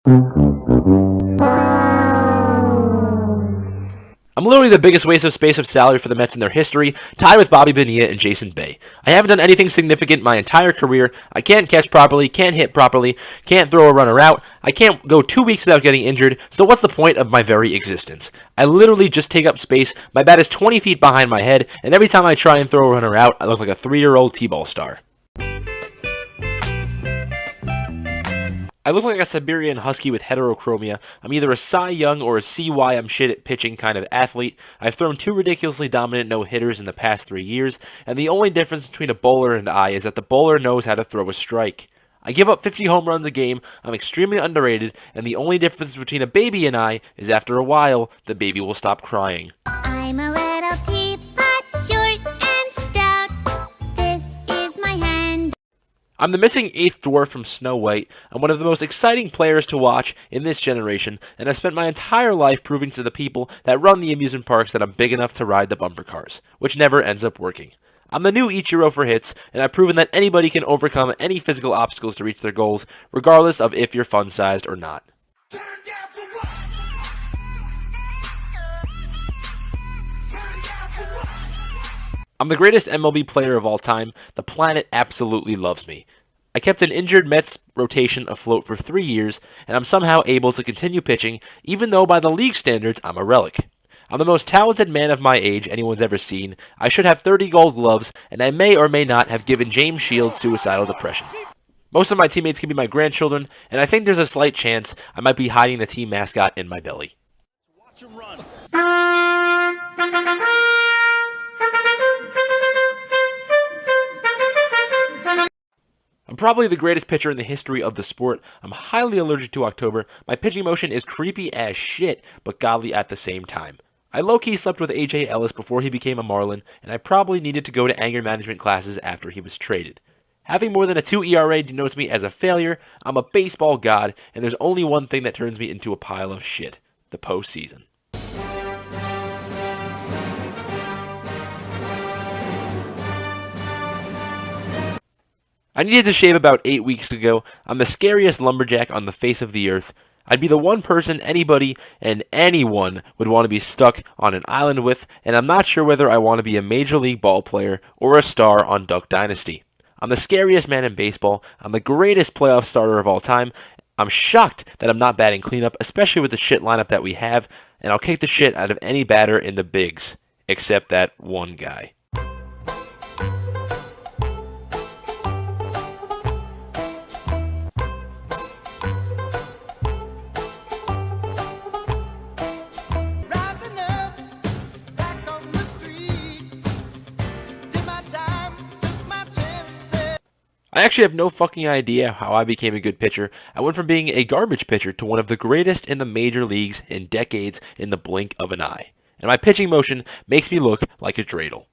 I'm literally the biggest waste of space of salary for the Mets in their history, tied with Bobby Bonilla and Jason Bay. I haven't done anything significant my entire career. I can't catch properly, can't hit properly, can't throw a runner out. I can't go 2 weeks without getting injured, so what's the point of my very existence? I literally just take up space, my bat is 20 feet behind my head, and every time I try and throw a runner out, I look like a 3-year-old T-ball star. I look like a Siberian Husky with heterochromia. I'm either a Cy Young or a CY I'm shit at pitching kind of athlete. I've thrown 2 ridiculously dominant no-hitters in the past 3 years, and the only difference between a bowler and I is that the bowler knows how to throw a strike. I give up 50 home runs a game, I'm extremely underrated, and the only difference between a baby and I is after a while, the baby will stop crying. I'm a little teapot, short and stout. This is my hand. I'm the missing 8th dwarf from Snow White. I'm one of the most exciting players to watch in this generation, and I've spent my entire life proving to the people that run the amusement parks that I'm big enough to ride the bumper cars, which never ends up working. I'm the new Ichiro for hits, and I've proven that anybody can overcome any physical obstacles to reach their goals, regardless of if you're fun-sized or not. I'm the greatest MLB player of all time. The planet absolutely loves me. I kept an injured Mets rotation afloat for 3 years, and I'm somehow able to continue pitching, even though by the league standards, I'm a relic. I'm the most talented man of my age anyone's ever seen. I should have 30 gold gloves, and I may or may not have given James Shields suicidal depression. Most of my teammates can be my grandchildren, and I think there's a slight chance I might be hiding the team mascot in my belly. Watch him run. I'm probably the greatest pitcher in the history of the sport. I'm highly allergic to October. My pitching motion is creepy as shit, but godly at the same time. I low-key slept with AJ Ellis before he became a Marlin, and I probably needed to go to anger management classes after he was traded. Having more than a 2 ERA denotes me as a failure. I'm a baseball god, and there's only one thing that turns me into a pile of shit: the postseason. I needed to shave about 8 weeks ago. I'm the scariest lumberjack on the face of the earth. I'd be the one person anybody and anyone would want to be stuck on an island with, and I'm not sure whether I want to be a major league ball player or a star on Duck Dynasty. I'm the scariest man in baseball. I'm the greatest playoff starter of all time. I'm shocked that I'm not batting cleanup, especially with the shit lineup that we have, and I'll kick the shit out of any batter in the bigs, except that one guy. I actually have no fucking idea how I became a good pitcher. I went from being a garbage pitcher to one of the greatest in the major leagues in decades in the blink of an eye. And my pitching motion makes me look like a dreidel.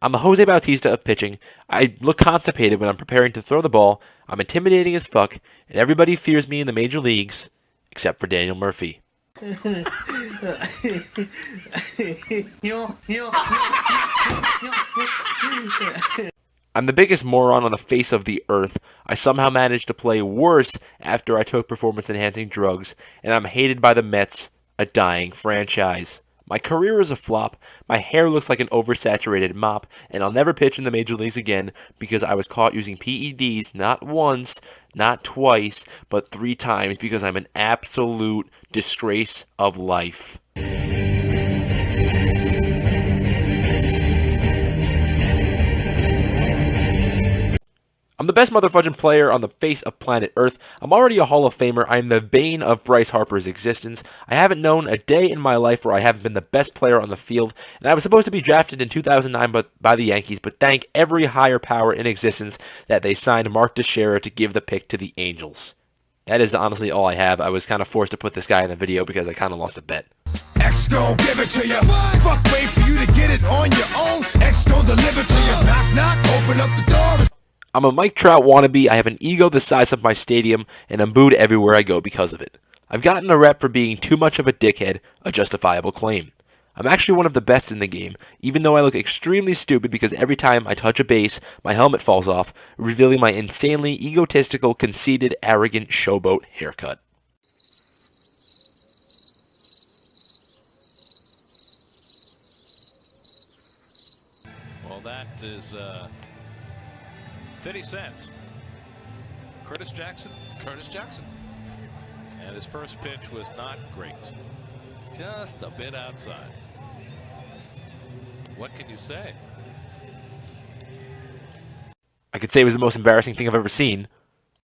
I'm the Jose Bautista of pitching. I look constipated when I'm preparing to throw the ball. I'm intimidating as fuck, and everybody fears me in the major leagues, except for Daniel Murphy. I'm the biggest moron on the face of the earth. I somehow managed to play worse after I took performance-enhancing drugs, and I'm hated by the Mets, a dying franchise. My career is a flop, my hair looks like an oversaturated mop, and I'll never pitch in the major leagues again because I was caught using PEDs not once, not twice, but 3 times because I'm an absolute disgrace of life. I'm the best motherfucking player on the face of planet Earth. I'm already a Hall of Famer. I'm the bane of Bryce Harper's existence. I haven't known a day in my life where I haven't been the best player on the field, and I was supposed to be drafted in 2009 by the Yankees, but thank every higher power in existence that they signed Mark Teixeira to give the pick to the Angels. That is honestly all I have. I was kind of forced to put this guy in the video because I kind of lost a bet. X gon' give it to you. Fuck, wait for you to get it on your own. X gon' deliver to you. Knock, knock, open up the door. I'm a Mike Trout wannabe. I have an ego the size of my stadium, and I'm booed everywhere I go because of it. I've gotten a rep for being too much of a dickhead, a justifiable claim. I'm actually one of the best in the game, even though I look extremely stupid because every time I touch a base, my helmet falls off, revealing my insanely egotistical, conceited, arrogant showboat haircut. Well, that is 50 Cent. Curtis Jackson. Curtis Jackson. And his first pitch was not great. Just a bit outside. What can you say? I could say it was the most embarrassing thing I've ever seen.